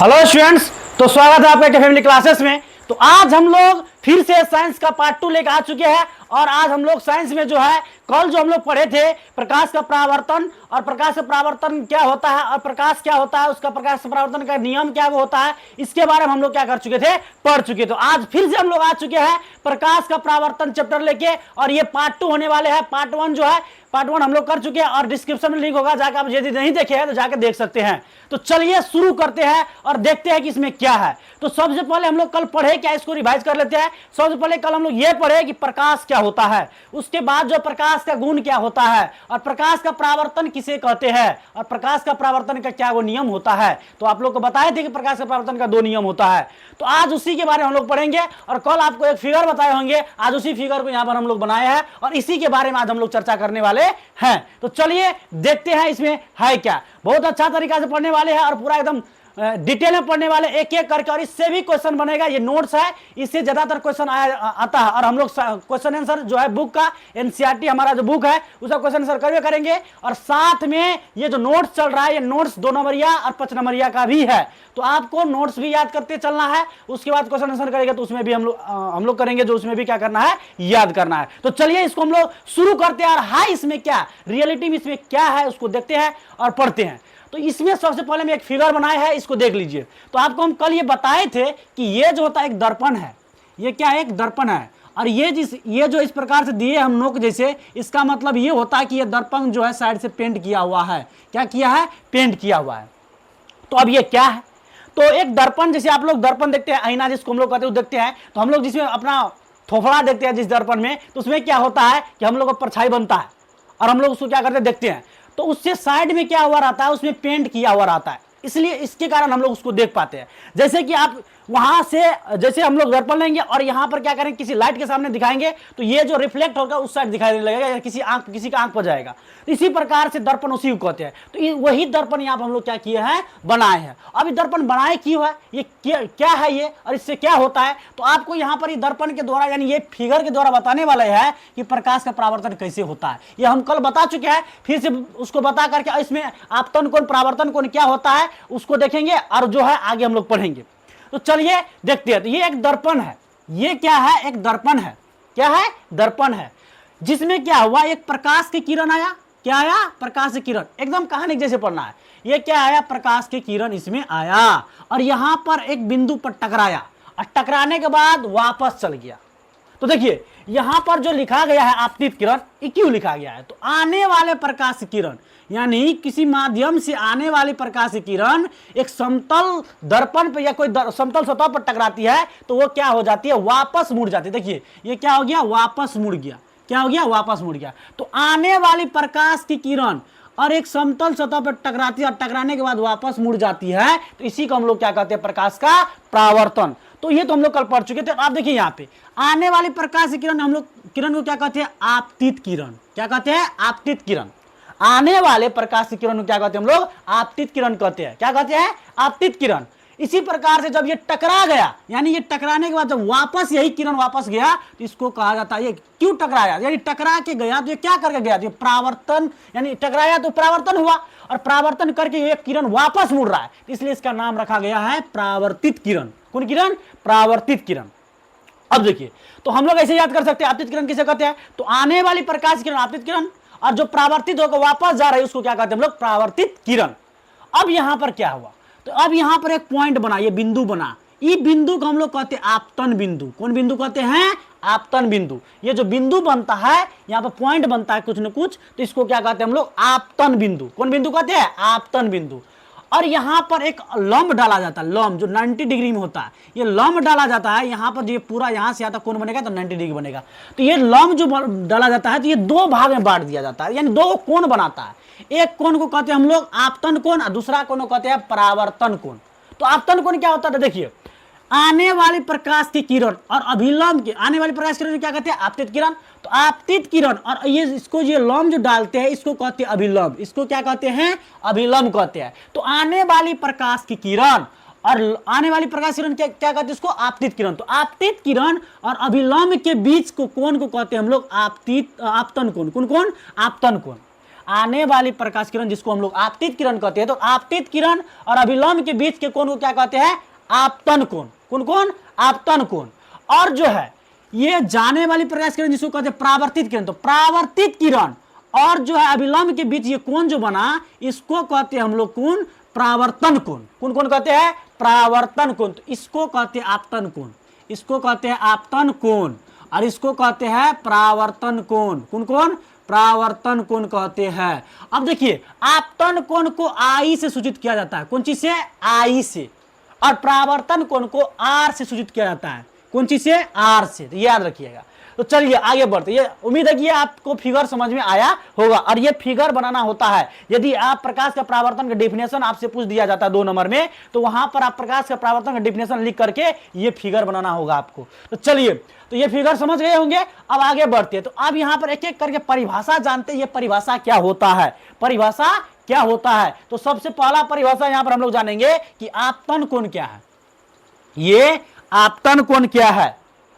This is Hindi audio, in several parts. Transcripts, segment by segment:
हेलो स्टूडेंट्स, तो स्वागत है आपका फैमिली क्लासेस में। तो आज हम लोग फिर से साइंस का पार्ट 2 लेकर आ चुके हैं और आज हम लोग साइंस में जो है कल जो हम लोग पढ़े थे प्रकाश का परावर्तन और प्रकाश का परावर्तन क्या होता है और प्रकाश क्या होता है, उसका प्रकाश परावर्तन का नियम क्या होता है, इसके बारे में हम लोग क्या कर चुके थे, पढ़ चुके। तो आज फिर से हम लोग आ चुके हैं प्रकाश का परावर्तन चैप्टर लेके और ये पार्ट 2 होने वाले हैं। पार्ट 1 जो है पार्ट 1 हम लोग कर चुके हैं और डिस्क्रिप्शन में लिंक होगा, जाकर आप यदि नहीं देखे हैं तो जाकर देख सकते हैं। तो चलिए शुरू करते हैं और देखते हैं कि इसमें क्या है। तो सबसे पहले हम लोग कल पढ़े क्या, इसको रिवाइज कर लेते हैं। सबसे पहले कल हम लोग ये पढ़े कि प्रकाश क्या होता है, उसके बाद जो प्रकाश का गुण क्या होता है और प्रकाश का परावर्तन किसे कहते हैं और प्रकाश का परावर्तन का क्या वो नियम होता है। तो आप लोग को बताए थे कि प्रकाश का परावर्तन का 2 नियम होता है। तो आज उसी के बारे में हम लोग पढ़ेंगे और कल आपको एक फिगर बताए होंगे, आज उसी फिगर को यहाँ पर हम लोग बनाए हैं और इसी के बारे में आज हम लोग चर्चा करने वाले हैं। तो चलिए देखते हैं इसमें है क्या। बहुत अच्छा तरीका से पढ़ने वाले हैं और पूरा एकदम डिटेल में पढ़ने वाले एक एक करके, और इससे भी क्वेश्चन बनेगा। ये नोट्स है, इससे ज्यादातर क्वेश्चन आता है और हम लोग क्वेश्चन आंसर जो है बुक का एनसीईआरटी हमारा जो बुक है उसका क्वेश्चन आंसर करवे करेंगे और साथ में ये जो नोट्स चल रहा है ये नोट्स 2 नंबरिया और 5 नंबरिया का भी है। तो आपको नोट्स भी याद करते चलना है, उसके बाद क्वेश्चन आंसर करेंगे तो उसमें भी हम लोग करेंगे जो उसमें भी क्या करना है, याद करना है। तो चलिए इसको हम लोग शुरू करते हैं और हाय इसमें क्या रियलिटी में इसमें क्या है उसको देखते हैं और पढ़ते हैं। तो इसमें सबसे पहले मैं एक फिगर बनाया है, इसको देख लीजिए। तो आपको हम कल ये बताए थे कि ये जो होता है एक दर्पण है, ये क्या है, एक दर्पण है और ये जो इस प्रकार से दिए हम नोक जैसे, इसका मतलब ये होता है कि ये दर्पण जो है साइड से पेंट किया हुआ है। क्या किया है, पेंट किया हुआ है। तो अब ये क्या है, तो एक दर्पण जैसे आप लोग दर्पण देखते हैं, आईना जिसको हम लोग कहते हैं देखते हैं, तो हम लोग जिसमें अपना थोफड़ा देखते हैं जिस दर्पण में, तो उसमें क्या होता है कि हम लोग का परछाई बनता है और हम लोग उसको क्या करते हैं, देखते हैं। तो उससे साइड में क्या हुआ रहता है, उसमें पेंट किया हुआ रहता है, इसलिए इसके कारण हम लोग उसको देख पाते हैं। जैसे कि आप वहां से जैसे हम लोग दर्पण लेंगे और यहां पर क्या करेंगे, किसी लाइट के सामने दिखाएंगे तो ये जो रिफ्लेक्ट होगा उस साइड दिखाई देने लगेगा या किसी का आंख पर जाएगा। तो इसी प्रकार से दर्पण उसी को कहते हैं। तो वही दर्पण यहाँ पर हम लोग क्या किए हैं, बनाए हैं। अब ये दर्पण बनाए क्यों है, ये क्या है ये और इससे क्या होता है, तो आपको यहाँ पर दर्पण के द्वारा यानी ये फिगर के द्वारा बताने वाले है कि प्रकाश का परावर्तन कैसे होता है। ये हम कल बता चुके हैं, फिर से उसको बता करके इसमें आपतन कोण परावर्तन कोण क्या होता है उसको देखेंगे और जो है आगे हम लोग पढ़ेंगे। तो चलिए देखते हैं। तो ये एक दर्पण है, ये क्या है, एक दर्पण है। क्या है, दर्पण है, जिसमें क्या हुआ, एक प्रकाश की किरण आया। क्या आया, प्रकाश की किरण, एकदम कहानी जैसे पढ़ना है। ये क्या आया, प्रकाश की किरण इसमें आया और यहां पर एक बिंदु पर टकराया और टकराने के बाद वापस चल गया। तो देखिए यहां पर जो लिखा गया है आपतित किरण, ये क्यों लिखा गया है, तो आने वाले प्रकाश की किरण यानी किसी माध्यम से आने वाली प्रकाश की किरण एक समतल दर्पण पर या कोई समतल सतह पर टकराती है तो वो क्या हो जाती है, वापस मुड़ जाती है। देखिए ये क्या हो गया, वापस मुड़ गया। क्या हो गया, वापस मुड़ गया। तो आने वाली प्रकाश की किरण और एक समतल सतह पर टकराती है और टकराने के बाद वापस मुड़ जाती है, तो इसी को हम लोग क्या कहते हैं, प्रकाश का परावर्तन। तो ये तो हम लोग कल पढ़ चुके थे। आप देखिए यहाँ पे आने वाली प्रकाश की किरण हम लोग किरण को क्या कहते हैं, आपतित किरण। क्या कहते हैं, आपतित किरण। आने वाले प्रकाश की किरण को क्या कहते हैं, हम लोग आपतित किरण कहते हैं। क्या कहते हैं, आपतित किरण। इसी प्रकार से जब ये टकरा गया यानी ये टकराने के बाद जब वापस यही किरण वापस गया तो इसको कहा जाता है, ये क्यों टकराया, यानी टकरा के गया तो ये क्या करके गया, तो ये परावर्तन, यानी टकराया तो परावर्तन हुआ और परावर्तन करके ये किरण वापस मुड़ रहा है, इसलिए इसका नाम रखा गया है परावर्तित किरण। कौन किरण, परावर्तित किरण। अब देखिए तो हम लोग ऐसे याद कर सकते हैं आपतित किरण किसे कहते हैं, तो आने वाली प्रकाश किरण आपतित किरण और जो परावर्तित होकर वापस जा रही है उसको क्या कहते हैं हम लोग, परावर्तित किरण। अब यहां पर क्या हुआ, तो अब यहां पर एक पॉइंट बना, ये बिंदु बना, ये बिंदु को हम लोग कहते हैं आपतन बिंदु। कौन बिंदु कहते हैं, आपतन बिंदु। ये जो बिंदु बनता है यहाँ पर पॉइंट बनता है कुछ न कुछ, तो इसको क्या कहते हैं हम लोग, आपतन बिंदु। कौन बिंदु कहते हैं, आपतन बिंदु। और यहाँ पर एक लंब डाला जाता है, लंब जो 90 डिग्री में होता है, ये लंब डाला जाता है। यहाँ पर जो पूरा यहाँ से आता कोण बनेगा तो 90 डिग्री बनेगा। तो ये लंब जो डाला जाता है तो ये 2 भाग में बांट दिया जाता है, यानी 2 कोण बनाता है। एक कोण को कहते हैं हम लोग आपतन कोण और दूसरा कोण को कहते हैं परावर्तन कोण। तो आपतन कोण क्या होता है, देखिए आने वाली प्रकाश की किरण और अभिलंब की, आने वाली प्रकाश किरण क्या कहते हैं, आपतित किरण। तो आपतित किरण और ये इसको ये लंब जो डालते हैं इसको कहते हैं अभिलंब। इसको क्या कहते हैं, अभिलंब कहते हैं। तो आने वाली प्रकाश की किरण और आने वाली प्रकाश किरण क्या कहते हैं, इसको आपतित किरण। तो आपतित किरण और अभिलंब के बीच को कोण को कहते हैं हम लोग आपतन कोण। कौन कोण, आपतन कोण। आने वाली प्रकाश किरण जिसको हम लोग आपतित किरण कहते हैं, तो आपतित किरण और अभिलंब के बीच के कोण को क्या कहते हैं? आपतन कोण। कौन कौन? आपतन कोण। और जो है ये जाने वाली प्रकाश किरण जिसको कहते हैं परावर्तित किरण, तो परावर्तित किरण और जो है अभिलंब के बीच ये कोण जो बना, इसको कहते हैं हम लोग कोण? परावर्तन कोण। कौन कौन कहते हैं? परावर्तन कोण। तो इसको कहते हैं आपतन कोण, इसको कहते हैं आपतन कोण, और इसको कहते हैं परावर्तन कोण। कौन कौन? परावर्तन कोण कहते हैं। अब देखिए आपतन कोण को आई से सूचित किया जाता है। कौन चीज से? आई से। और परावर्तन कोण को आर से सूचित किया जाता है। कौन चीज से? आर से। तो याद रखिएगा। तो चलिए आगे बढ़ते। ये उम्मीद है कि आपको फिगर समझ में आया होगा। और ये फिगर बनाना होता है यदि आप प्रकाश का परावर्तन का डेफिनेशन आपसे पूछ दिया जाता है 2 नंबर में, तो वहां पर आप प्रकाश का परावर्तन का डेफिनेशन लिख करके ये फिगर बनाना होगा आपको। तो चलिए, तो ये फिगर समझ गए होंगे। अब आगे बढ़ते हैं। तो अब यहां पर एक एक करके परिभाषा जानते हैं, ये परिभाषा क्या होता है, परिभाषा क्या होता है। तो सबसे पहला परिभाषा यहां पर हम लोग जानेंगे कि आपतन कोण क्या है। ये आपतन कोण क्या है?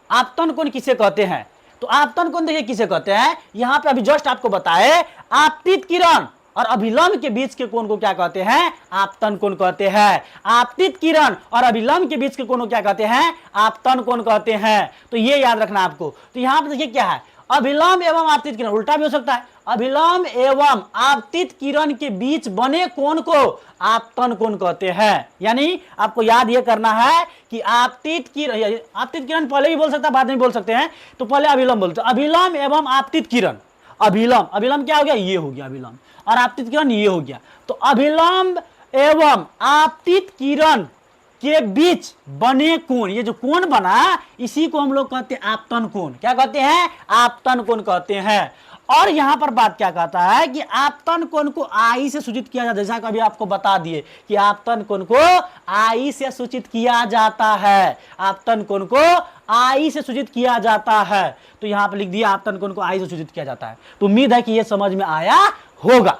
आपतन कोण किसे कहते हैं? तो आपतन कोण देखिए किसे कहते हैं, यहां पे अभी जस्ट आपको बताए आपतित किरण और अभिलंब के बीच के कोण को क्या कहते हैं? आपतन कोण कहते हैं। आपतित किरण और अभिलंब के बीच के कोण को क्या कहते हैं? आपतन कोण कहते हैं। तो ये याद रखना आपको। तो यहां पे देखिए क्या है, अभिलंब एवं आपतित किरण, उल्टा भी हो सकता है, अभिलंब एवं आपतित किरण के बीच बने कोण को आपतन कोण कहते हैं। यानी आपको याद ये करना है कि आपतित किरण पहले भी बोल सकता है, बाद में बोल सकते हैं। तो पहले अभिलंब बोलते हैं, अभिलंब एवं आपतित किरण। अभिलंब क्या हो गया? ये हो गया अभिलंब, और आपतित किरण ये हो गया। तो अभिलंब एवं आपतित किरण के बीच बने कोण, ये जो कोण बना इसी को हम लोग कहते हैं आपतन कोण। क्या कहते हैं? आपतन कोण कहते हैं। और यहां पर बात क्या कहता है कि आपतन कोण को आई से सूचित किया जाता है। जैसा कभी आपको बता दिए कि आपतन कोण को आई से सूचित किया जाता है, आपतन कोण को आई से सूचित किया जाता है। तो यहां पर लिख दिया आपतन कोण को आई से सूचित किया जाता है। तो उम्मीद है कि यह समझ में आया होगा।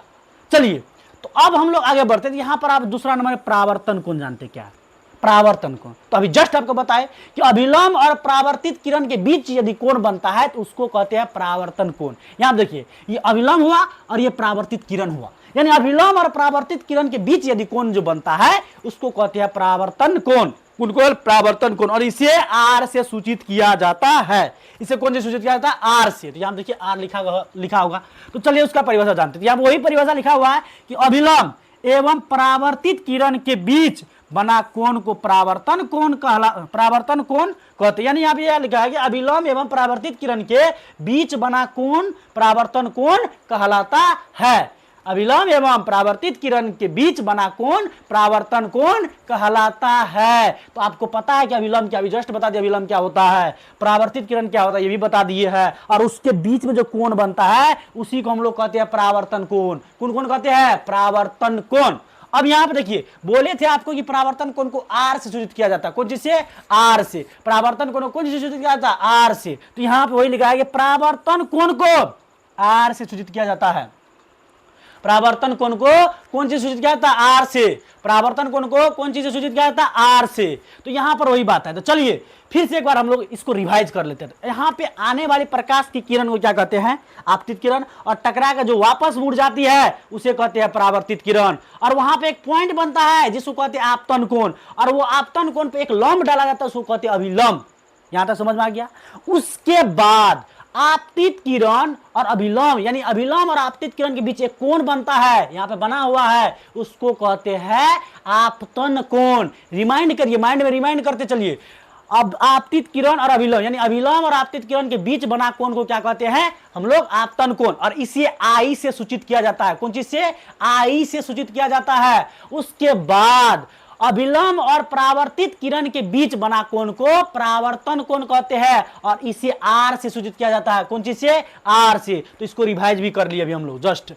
चलिए, तो अब हम लोग आगे बढ़ते हैं। यहां पर आप दूसरा नंबर परावर्तन कोण जानते क्या है? परावर्तन कोण। तो अभी जस्ट आपको बताए कि अभिलंब और परावर्तित किरण के बीच यदि कोण बनता है तो उसको कहते हैं परावर्तन कोण। यहां देखिए, ये अभिलंब हुआ और ये परावर्तित किरण हुआ, यानी अभिलंब और परावर्तित किरण के बीच यदि कोण जो बनता है उसको कहते हैं परावर्तन कोण। उनको परावर्तन कोण, और इसे आर से सूचित किया जाता है। इसे कौन से सूचित किया जाता है? आर से। तो यहां देखिए आर लिखा होगा। तो चलिए उसका परिभाषा जानते हैं। यहां वही परिभाषा लिखा हुआ है कि अभिलंब एवं परावर्तित किरण के बीच बना कोण को परावर्तन कोण कहते हैं। यानी यहाँ पे यह लिखा है कि अभिलंब एवं परावर्तित किरण के बीच बना कोण परावर्तन कोण कहलाता है। अभिलंब एवं परावर्तित किरण के बीच बना कोण परावर्तन कोण कहलाता है। तो आपको पता है कि अभिलंब क्या, अभी जस्ट बता दिया अभिलंब क्या होता है, परावर्तित किरण क्या होता है ये भी बता दिए है। और उसके बीच में जो कोण बनता है उसी को हम लोग कहते हैं परावर्तन कोण। कौन कौन कहते हैं? परावर्तन कोण। अब यहां पे देखिए, बोले थे आपको कि परावर्तन कोण को आर से सूचित किया जाता है। कौन चीज से? आर से। परावर्तन कोण को कौन चीज से सूचित किया जाता है? आर से। तो यहां पे वही लिखा है कि परावर्तन कोण को आर से सूचित किया जाता है। परावर्तन कोण को कौन चीज सूचित किया जाता है? आर से। परावर्तन कोण को कौन चीज से सूचित किया जाता है? आर से। तो यहां पर वही बात है। तो चलिए फिर से एक बार हम लोग इसको रिवाइज कर लेते हैं। यहां पे आने वाली प्रकाश की किरण को क्या कहते हैं? आपतित किरण। और टकरा के जो वापस मुड़ जाती है उसे कहते हैं परावर्तित किरण। और वहां पे एक पॉइंट बनता है जिसको कहते हैं आपतन कोण, और वो आपतन कोण पे एक लंब डाला जाता है उसको कहते हैं अभिलंब। यहां तक समझ में आ गया? उसके बाद आपतित किरण और अभिलंब, यानी अभिलंब और आपतित किरण के बीच एक कोण बनता है, यहां पे बना हुआ है, उसको कहते हैं आपतन कोण। रिमाइंड करिए, माइंड में रिमाइंड करते चलिए। अब आपतित किरण और अभिलंब, यानी अभिलंब और आपतित किरण के बीच बना कोण को क्या कहते हैं हम लोग? आपतन कोण। और इसे आई से सूचित किया जाता है। कौन चीज से? आई से सूचित किया जाता है। उसके बाद अभिलंब और परावर्तित किरण के बीच बना कोण को परावर्तन कोण कहते हैं, और इसे आर से सूचित किया जाता है। कौन चीज से? आर से। तो इसको रिवाइज भी कर लिए अभी हम लोग जस्ट।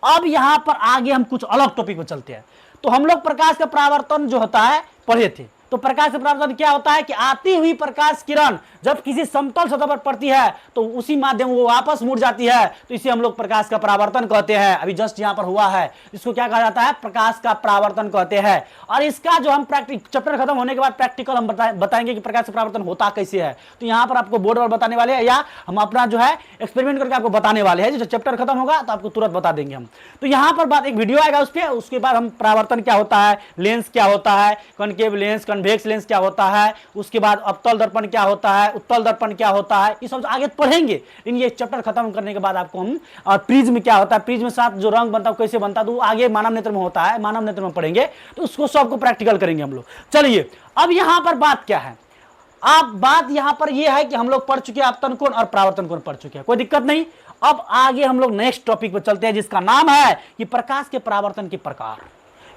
अब यहां पर आगे हम कुछ अलग टॉपिक पर चलते हैं। तो हम लोग प्रकाश का परावर्तन जो होता है पढ़े थे, तो प्रकाश का परावर्तन क्या होता है कि आती हुई प्रकाश किरण जब किसी समतल सतह पर पड़ती है तो उसी माध्यम वो वापस मुड़ जाती है, तो इसे हम लोग प्रकाश का परावर्तन कहते हैं। अभी जस्ट यहां पर हुआ है, इसको क्या कहा जाता है? प्रकाश का परावर्तन कहते हैं। और इसका जो हम चैप्टर खत्म होने के बाद प्रैक्टिकल हम बताएंगे कि प्रकाश का परावर्तन होता कैसे है। तो यहां पर आपको बोर्ड पर बताने वाले हैं या हम अपना जो है एक्सपेरिमेंट करके आपको बताने वाले हैं। जो चैप्टर खत्म होगा तो आपको तुरंत बता देंगे हम। तो यहां पर बात, एक वीडियो आएगा उस पर, उसके बाद हम परावर्तन क्या होता है, लेंस क्या होता है, कॉनकेव लेंस, कन्वेक्स लेंस क्या होता है, उसके बाद अवतल दर्पण क्या होता है, उत्तल दर्पण क्या होता है, ये सब आगे पढ़ेंगे। लेकिन ये चैप्टर खत्म करने के बाद आपको हम प्रिज्म क्या होता है, प्रिज्म के साथ जो रंग बनता है कैसे बनता है, तो आगे मानव नेत्र में होता है, मानव नेत्र में पढ़ेंगे, तो उसको सबको प्रैक्टिकल करेंगे हम लोग। चलिए अब यहां पर बात क्या है, आप बात यहां पर यह है कि हम लोग पढ़ चुके हैं आपतन कोण और परावर्तन कोण पढ़ चुके हैं, कोई दिक्कत नहीं। अब आगे हम लोग नेक्स्ट टॉपिक पर चलते हैं जिसका नाम है कि प्रकाश के परावर्तन के प्रकार।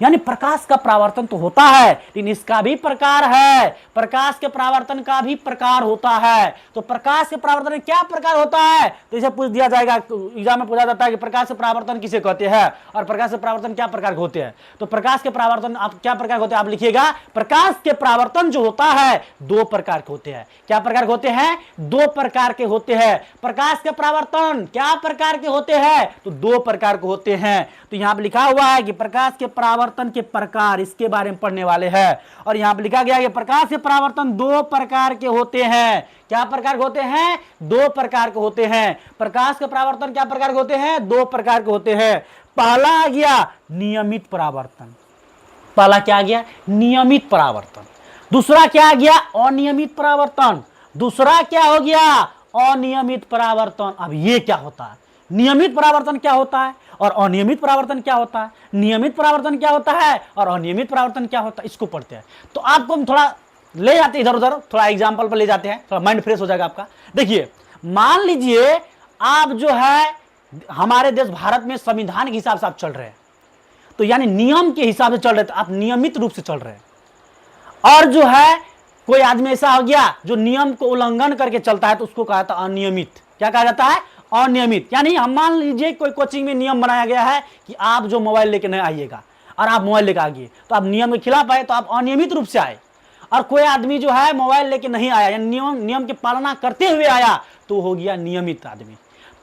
यानी प्रकाश का परावर्तन तो होता है लेकिन इसका भी प्रकार है, प्रकाश के परावर्तन का भी प्रकार होता है। तो प्रकाश के परावर्तन में क्या प्रकार होता है, तो इसे पूछ दिया जाएगा, एग्जाम में पूछा जाता है कि प्रकाश के परावर्तन किसे कहते हैं और प्रकाश के परावर्तन क्या प्रकार के होते हैं। तो प्रकाश के परावर्तन आप क्या प्रकार होते हैं, आप लिखिएगा प्रकाश के परावर्तन जो होता है दो प्रकार के होते हैं। क्या प्रकार के होते हैं? दो प्रकार के होते हैं। प्रकाश के परावर्तन क्या प्रकार के होते हैं, तो दो प्रकार के होते हैं। तो यहां पर लिखा हुआ है कि प्रकाश के परावर्तन के प्रकार, इसके बारे में पढ़ने वाले हैं। और यहां पर लिखा गया है कि प्रकाश के परावर्तन दो प्रकार के होते हैं। क्या प्रकार के होते हैं? दो प्रकार के होते हैं। प्रकाश के परावर्तन क्या प्रकार के होते हैं? दो प्रकार के होते हैं। पहला आ गया नियमित परावर्तन, पहला क्या आ गया? नियमित परावर्तन। दूसरा क्या आ गया? अनियमित परावर्तन। दूसरा क्या हो गया? अनियमित परावर्तन। अब ये क्या होता है? नियमित परावर्तन क्या होता है और अनियमित परावर्तन क्या होता है? नियमित परावर्तन क्या होता है और अनियमित परावर्तन क्या होता है, इसको पढ़ते हैं। तो आपको हम थोड़ा ले जाते हैं इधर उधर, थोड़ा एग्जांपल पर ले जाते हैं, थोड़ा माइंड फ्रेश हो जाएगा आपका। देखिए मान लीजिए आप जो है हमारे देश भारत में संविधान के हिसाब से आप चल रहे हैं, तो यानी नियम के हिसाब से चल रहे, तो आप नियमित रूप से चल रहे हैं। और जो है कोई आदमी ऐसा हो गया जो नियम को उल्लंघन करके चलता है, तो उसको कहा जाता है अनियमित। क्या कहा जाता है? अनियमित। यानी हम मान लीजिए कोई कोचिंग में नियम बनाया गया है कि आप जो मोबाइल लेके नहीं आइएगा, और आप मोबाइल लेके आ गए, तो आप नियम के खिलाफ आए, तो आप अनियमित रूप से आए। और कोई आदमी जो है मोबाइल लेके नहीं आया, यानी नियम की पालना करते हुए आया, तो हो गया नियमित आदमी।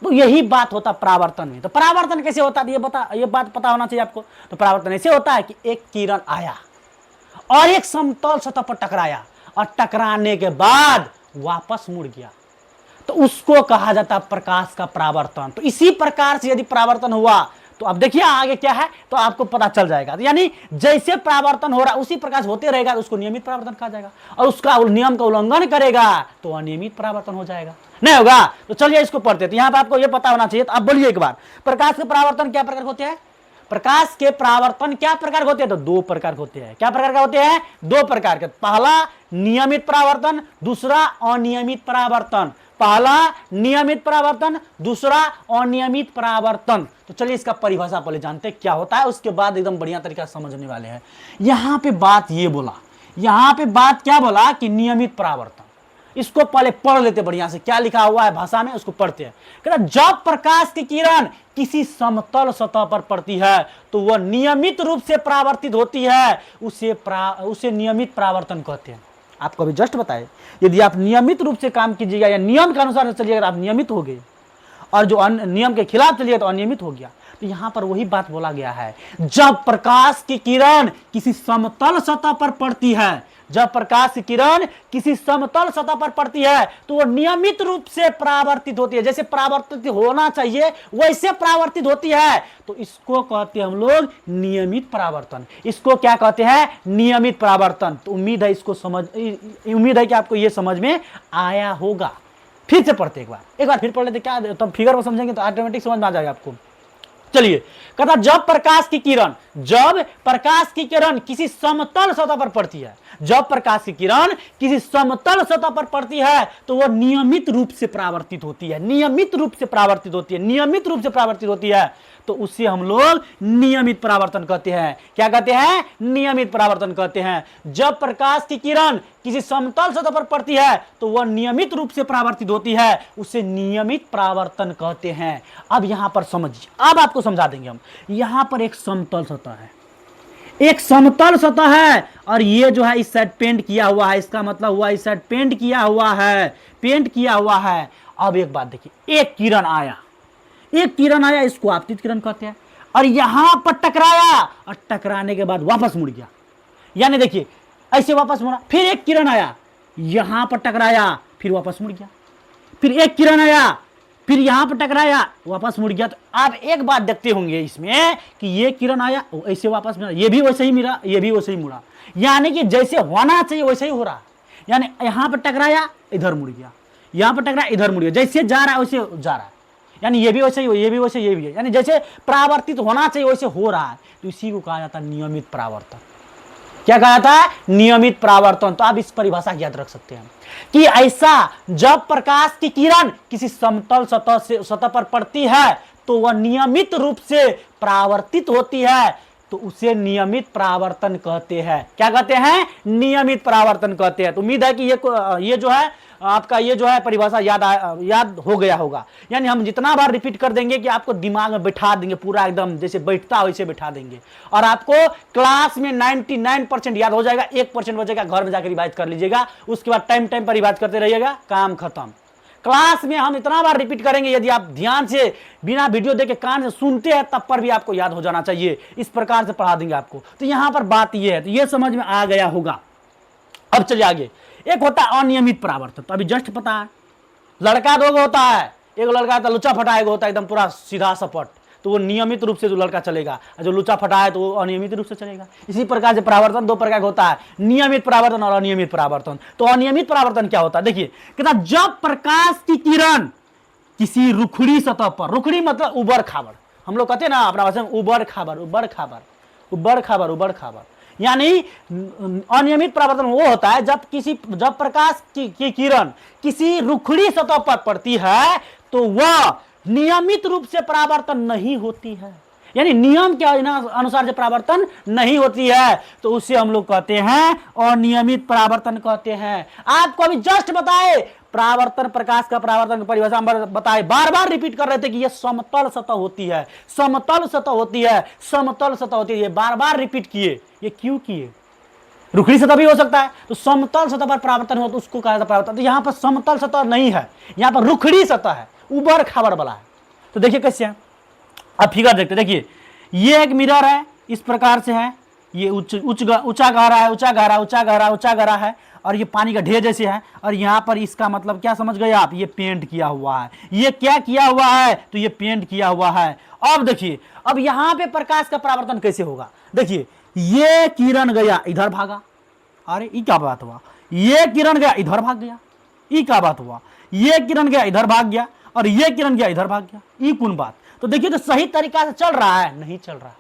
तो यही बात होता परावर्तन में। तो परावर्तन कैसे होता है ये बात पता होना चाहिए आपको। तो परावर्तन ऐसे होता है कि एक किरण आया और एक समतल सतह पर टकराया, और टकराने के बाद वापस मुड़ गया, तो उसको कहा जाता प्रकाश का परावर्तन। तो इसी प्रकार से यदि परावर्तन हुआ, तो अब देखिए आगे क्या है, तो आपको पता चल जाएगा। तो यानी जैसे परावर्तन हो रहा उसी प्रकार होते रहेगा, तो उसको नियमित परावर्तन कहा जाएगा। और उसका नियम का उल्लंघन करेगा तो अनियमित परावर्तन हो जाएगा, नहीं होगा। तो चलिए इसको पढ़ते हैं। तो यहां पर आपको यह पता होना चाहिए। तो आप बोलिए एक बार, प्रकाश के परावर्तन क्या प्रकार होते हैं? प्रकाश के परावर्तन क्या प्रकार होते हैं? तो दो प्रकार होते हैं। क्या प्रकार का होते हैं? दो प्रकार के। पहला नियमित परावर्तन, दूसरा अनियमित परावर्तन। पहला नियमित परावर्तन, दूसरा अनियमित परावर्तन। तो चलिए इसका परिभाषा पहले जानते हैं क्या होता है, उसके बाद एकदम बढ़िया तरीका से समझने वाले हैं। यहां पे बात ये बोला, यहां पे बात क्या बोला कि नियमित परावर्तन। इसको पहले पढ़ लेते बढ़िया से, क्या लिखा हुआ है भाषा में, उसको पढ़ते हैं। कहता जब प्रकाश की किरण किसी समतल सतह पर पड़ती है तो वह नियमित रूप से परावर्तित होती है, उसे नियमित परावर्तन कहते हैं। आपको अभी जस्ट बताए, यदि आप नियमित रूप से काम कीजिएगा या नियम के अनुसार चलिएगा, आप नियमित हो गए, और जो नियम के खिलाफ चलिए तो अनियमित हो गया। तो यहां पर वही बात बोला गया है, जब प्रकाश की किरण किसी समतल सतह पर पड़ती है, जब प्रकाश की किरण किसी समतल सतह पर पड़ती है तो वो नियमित रूप से परावर्तित होती है, जैसे परावर्तित होना चाहिए वैसे परावर्तित होती है। तो इसको कहते हैं हम लोग नियमित परावर्तन। इसको क्या कहते हैं? नियमित परावर्तन। तो उम्मीद है कि आपको ये समझ में आया होगा। फिर से पढ़ते एक बार फिर पढ़ लेते, क्या तब फिगर को समझेंगे तो ऑटोमेटिक समझ में आ जाएगा आपको। चलिए, कहता जब प्रकाश की किरण किसी समतल सतह पर पड़ती है, जब प्रकाश की किरण किसी समतल सतह पर पड़ती है तो वह नियमित रूप से परावर्तित होती है, नियमित रूप से परावर्तित होती है। तो उसे हम लोग नियमित परावर्तन कहते हैं। क्या कहते हैं? नियमित परावर्तन कहते हैं। जब प्रकाश की किरण किसी समतल सतह पर पड़ती है तो वह नियमित रूप से परावर्तित होती है, उसे नियमित परावर्तन कहते हैं। अब यहां पर समझिए, अब आपको समझा देंगे हम। यहां पर एक समतल सतह है, एक समतल सतह है और ये जो है इस साइड पेंट किया हुआ है, इसका मतलब हुआ इस साइड पेंट किया हुआ है, पेंट किया हुआ है। अब एक बात देखिए, एक किरण आया, एक किरण आया, इसको आपतित किरण कहते हैं, और यहां पर टकराया और टकराने के बाद वापस मुड़ गया, यानी देखिए ऐसे वापस मुड़ा, फिर एक किरण आया, यहां पर टकराया, फिर वापस मुड़ गया, फिर एक किरण आया, फिर यहां पर टकराया, वापस मुड़ गया। तो आप एक बात देखते होंगे इसमें कि ये किरण आया ऐसे वापस मुड़ा, ये भी वैसे ही मिला, ये भी वैसे ही मुड़ा, यानी कि जैसे होना चाहिए वैसे ही हो रहा है। यानी यहां पर टकराया, इधर मुड़ गया, यहां पर टकराया, इधर मुड़ गया, जैसे जा रहा है वैसे जा रहा है, यानी ये भी वैसे ही, ये भी वैसे, ये भी है, यानी जैसे परावर्तित होना चाहिए वैसे हो रहा है। तो इसी को कहा जाता है नियमित परावर्तन। क्या कहा जाता है? नियमित परावर्तन। तो आप इस परिभाषा को याद रख सकते हैं कि ऐसा जब प्रकाश की किरण किसी समतल सतह पर पड़ती है तो वह नियमित रूप से परावर्तित होती है, तो उसे नियमित परावर्तन कहते हैं। क्या कहते हैं? नियमित परावर्तन कहते हैं। तो उम्मीद है कि ये जो है आपका ये जो है परिभाषा याद हो गया होगा। यानी हम जितना बार रिपीट कर देंगे कि आपको दिमाग में बैठा देंगे, पूरा एकदम जैसे बैठता वैसे बैठा देंगे, और आपको क्लास में 99% याद हो जाएगा। 1% बचेगा, घर में जाकर रिवाइज कर लीजिएगा, उसके बाद टाइम टाइम पर रिवाइज करते रहिएगा, काम खत्म। क्लास में हम इतना बार रिपीट करेंगे, यदि आप ध्यान से बिना वीडियो देखे कान से सुनते हैं तब पर भी आपको याद हो जाना चाहिए। इस प्रकार से पढ़ा देंगे आपको। तो यहां पर बात यह है, तो यह समझ में आ गया होगा। अब चलिए आगे। एक होता है अनियमित परावर्तन, तो अभी जस्ट पता है, लड़का दो होता है, एक लड़का होता है लुचा फटा, एक होता है एकदम पूरा सीधा सपट, तो वो नियमित रूप से जो लड़का चलेगा, जो लुचा फटा है तो वो अनियमित रूप से चलेगा। इसी प्रकार से परावर्तन दो प्रकार का होता है, नियमित परावर्तन और अनियमित परावर्तन। तो अनियमित परावर्तन क्या होता है? देखिए, कहता जब प्रकाश की किरण किसी रुखड़ी सतह पर, रुखड़ी मतलब उबड़ खाबड़, हम लोग कहते हैं ना अपना भाषा में उबड़ खाबड़, उबड़ खाबड़, उबड़ खाबड़, उबड़ खाबड़, यानी अनियमित परावर्तन वो होता है जब प्रकाश की किरण किसी रुखड़ी सतह पर पड़ती है तो वह नियमित रूप से परावर्तन नहीं होती है, यानी नियम के अनुसार से परावर्तन नहीं होती है, तो उसे हम लोग कहते हैं अनियमित परावर्तन कहते हैं। आपको अभी जस्ट बताए परावर्तन, प्रकाश का परावर्तन की परिभाषा बताए, बार बार रिपीट कर रहे थे कि यह समतल सतह होती है, समतल सतह होती है, समतल सतह होती है, बार बार रिपीट किए। ये क्यों किए? रुखड़ी सतह भी हो सकता है, तो समतल सतह पर परावर्तन हो तो उसको कहा जाता है परावर्तन। तो यहां पर समतल सतह नहीं है, यहां पर रुखड़ी सतह है, उबड़ खाबड़ वाला है। तो देखिए कैसे है, अब फिगर देखते, देखिए ये एक मिरर है, इस प्रकार से है, ये ऊंचा गहरा है, ऊंचा गहरा, ऊंचा गहरा, ऊंचा गहरा है, और ये पानी का ढेर जैसे है, और यहाँ पर इसका मतलब क्या समझ गए आप? ये पेंट किया हुआ है। ये क्या किया हुआ है? तो ये पेंट किया हुआ है। अब देखिए, अब यहाँ पे प्रकाश का परावर्तन कैसे होगा? देखिए, ये किरण गया इधर भागा, अरे ये क्या बात हुआ? ये किरण गया इधर भाग गया, ये क्या बात हुआ? ये किरण गया इधर भाग गया, और ये किरण गया इधर भाग गया, ये कौन बात? तो देखिए, तो सही तरीका से चल रहा है? नहीं चल रहा है।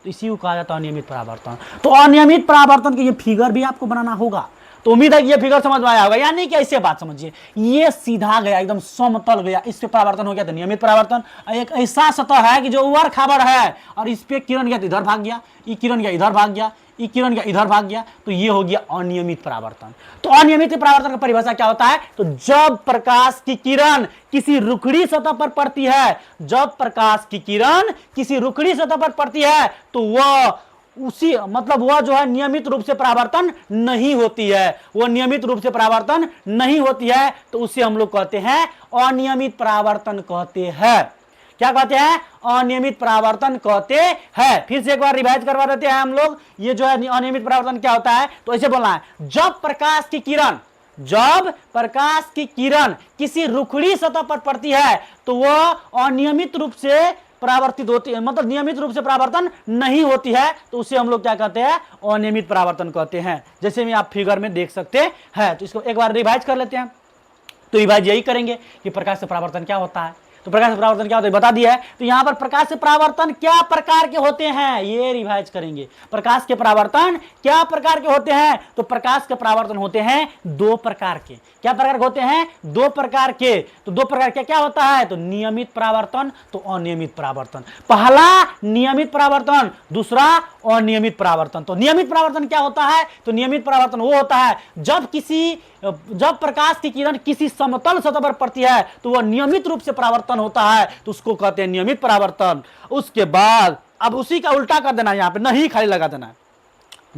तो इसी को कहा जाता है अनियमित परावर्तन। तो अनियमित परावर्तन के ये फिगर भी आपको बनाना होगा। तो उम्मीद है कि ये फिगर समझ में आया होगा। यानी कि ऐसे बात समझिए, ये सीधा गया, एकदम समतल गया, इस पे परावर्तन हो गया तो नियमित परावर्तन। एक ऐसा सतह है कि जो उबड़ खाबड़ है और इस पे किरण गया तो इधर भाग गया, ये किरण गया इधर भाग गया, ये किरण गया इधर भाग गया, तो ये हो गया अनियमित परावर्तन। तो अनियमित परावर्तन का परिभाषा क्या होता है? तो जब प्रकाश की किरण किसी रुखड़ी सतह पर पड़ती है, जब प्रकाश की किरण किसी रुखड़ी सतह पर पड़ती है तो वह उसी मतलब वह जो है नियमित रूप से परावर्तन नहीं होती है, वह नियमित रूप से परावर्तन नहीं होती है, तो उसे हम लोग कहते हैं अनियमित परावर्तन कहते हैं। क्या कहते हैं? अनियमित परावर्तन कहते हैं। फिर से एक बार रिवाइज करवा देते हैं हम लोग, ये जो है अनियमित परावर्तन क्या होता है? तो ऐसे बोलना है, जब प्रकाश की किरण किसी रुखड़ी सतह पर पड़ती है तो वह अनियमित रूप से परावर्तित होती है, मतलब नियमित रूप से परावर्तन नहीं होती है, तो उसे हम लोग क्या कहते हैं? अनियमित परावर्तन कहते हैं। जैसे में आप फिगर में देख सकते हैं। तो इसको एक बार रिवाइज कर लेते हैं। तो रिवाइज यही करेंगे कि प्रकाश से परावर्तन क्या होता है। तो प्रकाश से परावर्तन क्या होता है बता दिया है। तो यहां पर प्रकाश से परावर्तन क्या प्रकार के होते हैं ये रिवाइज करेंगे। प्रकाश के परावर्तन क्या प्रकार के होते हैं? तो प्रकाश के परावर्तन होते हैं दो प्रकार के। क्या प्रकार के होते हैं? दो प्रकार के। तो दो प्रकार के क्या होता है? तो नियमित परावर्तन, तो अनियमित परावर्तन। पहला नियमित परावर्तन, दूसरा अनियमित परावर्तन। तो नियमित परावर्तन क्या होता है? तो नियमित परावर्तन वो होता है जब प्रकाश की किरण किसी समतल सतह पर पड़ती है तो वह नियमित रूप से परावर्तन होता है, तो उसको कहते हैं नियमित परावर्तन। उसके बाद अब उसी का उल्टा कर देना, यहां पे नहीं खाली लगा देना है।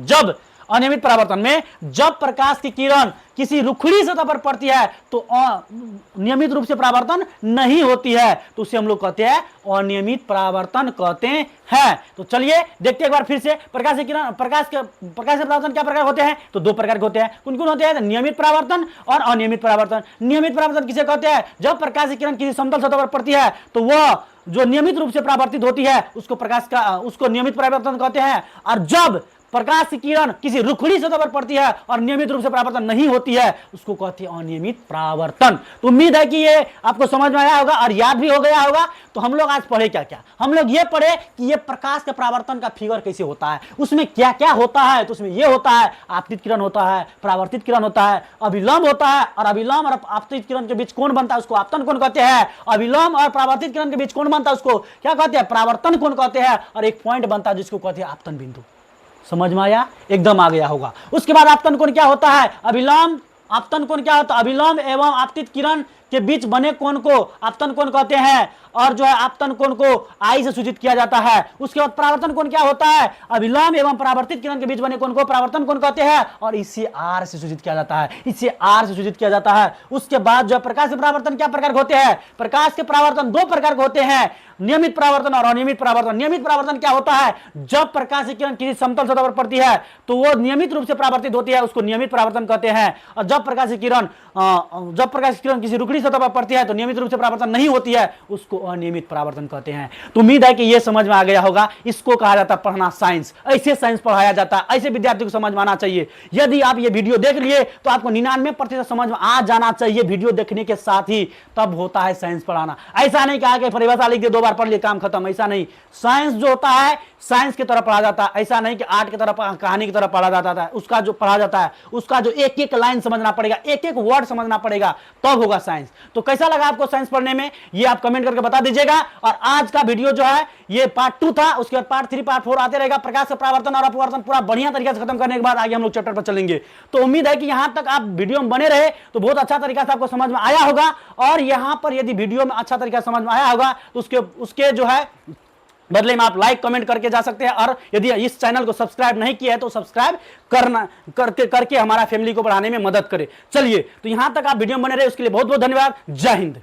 जब अनियमित परावर्तन में जब प्रकाश की किरण किसी रुखड़ी सतह पर पड़ती है तो नियमित रूप से परावर्तन नहीं होती है, तो उसे हम लोग कहते हैं अनियमित परावर्तन कहते हैं। तो चलिए देखते हैं एक बार फिर से प्रकाश से किरण प्रकाश से परावर्तन क्या प्रकार होते हैं, तो दो प्रकार के होते हैं। कौन कौन होते हैं? नियमित परावर्तन और अनियमित परावर्तन। नियमित परावर्तन किसे कहते हैं? जब प्रकाश की किरण किसी समतल सतह पर पड़ती है तो वह जो नियमित रूप से परावर्तित होती है उसको नियमित परावर्तन कहते हैं। और जब प्रकाश की किरण किसी रुखड़ी सतह पर पड़ती है और नियमित रूप से परावर्तन नहीं होती है उसको कहते हैं अनियमित परावर्तन। तो उम्मीद है कि ये आपको समझ में आया होगा और याद भी हो गया होगा। तो हम लोग आज पढ़े क्या क्या? हम लोग ये पढ़े कि ये प्रकाश के परावर्तन का फिगर कैसे होता है, उसमें क्या क्या होता है। तो उसमें ये होता है आपतित किरण होता है, परावर्तित किरण होता है, अभिलंब होता है, और अभिलंब और आपतित किरण के बीच कोण बनता है उसको आपतन कोण कहते हैं। अभिलंब और परावर्तित किरण के बीच कोण बनता है उसको क्या कहते हैं? परावर्तन कोण कहते हैं। और एक पॉइंट बनता है जिसको कहते हैं आपतन बिंदु। समझ में आया? एकदम आ गया होगा। उसके बाद आपतन कोण क्या होता है? अभिलंब आपतन कोण क्या होता है? अभिलंब एवं आपतित किरण के बीच बने कोण को आपतन कोण कहते हैं, और जो है आपतन कोण को आई से सूचित किया जाता है। उसके बाद परावर्तन कोण क्या होता है? अभिलंब एवं परावर्तित किरण के बीच बने कोण को परावर्तन कोण कहते हैं, और इसे आर से सूचित किया जाता है। इसे आर से सूचित किया जाता है। उसके बाद जो प्रकाश के परावर्तन क्या प्रकार के होते हैं? प्रकाश के परावर्तन दो प्रकार के होते हैं, नियमित परावर्तन और अनियमित परावर्तन। नियमित परावर्तन क्या होता है? जब प्रकाश की किरण किसी समतल सतह पर पड़ती है तो वो नियमित रूप से परावर्तित होती है, उसको नियमित परावर्तन कहते हैं। और जब प्रकाश की किरण किसी रुखड़ी सतह पर पड़ती है तो नियमित रूप से परावर्तन नहीं होती है, उसको अनियमित परावर्तन कहते हैं। तो उम्मीद है कि ये समझ में आ गया होगा। इसको कहा जाता है पढ़ना साइंस। ऐसे साइंस पढ़ाया जाता है, ऐसे विद्यार्थी को समझ में आना चाहिए। यदि आप ये वीडियो देख लिए तो आपको 99% समझ में आ जाना चाहिए वीडियो देखने के साथ ही, तब होता है साइंस पढ़ाना। ऐसा नहीं कि आगे परिभाषा लिख दे, दो बार पढ़ लिए काम खत्म, ऐसा नहीं। साइंस जो होता है साइंस की तरह पढ़ा जाता है। ऐसा नहीं कि आर्ट की तरह कहानी की तरह पढ़ा जाता है। उसका जो पढ़ा जाता है उसका जो एक एक लाइन समझना पड़ेगा, एक एक वर्ड समझना पड़ेगा, तब होगा साइंस। तो कैसा लगा आपको साइंस पढ़ने में, ये आप कमेंट करके बता दीजिएगा। और आज का वीडियो जो है ये पार्ट 2 था, उसके बाद पार्ट 3 पार्ट 4 आते रहेगा। प्रकाश का परावर्तन और अपवर्तन पूरा बढ़िया तरीके से खत्म करने के बाद आगे हम लोग चैप्टर पर चलेंगे। तो उम्मीद है कि यहां तक आप वीडियो में बने रहे तो बहुत अच्छा तरीका से आपको समझ में आया होगा। और यहां पर यदि वीडियो में अच्छा तरीका समझ में आया होगा तो उसके जो है बदले में आप लाइक कमेंट करके जा सकते हैं। और यदि इस चैनल को सब्सक्राइब नहीं किया है तो सब्सक्राइब करके हमारा फैमिली को बढ़ाने में मदद करें। चलिए, तो यहां तक आप वीडियो में बने रहे उसके लिए बहुत बहुत धन्यवाद। जय हिंद।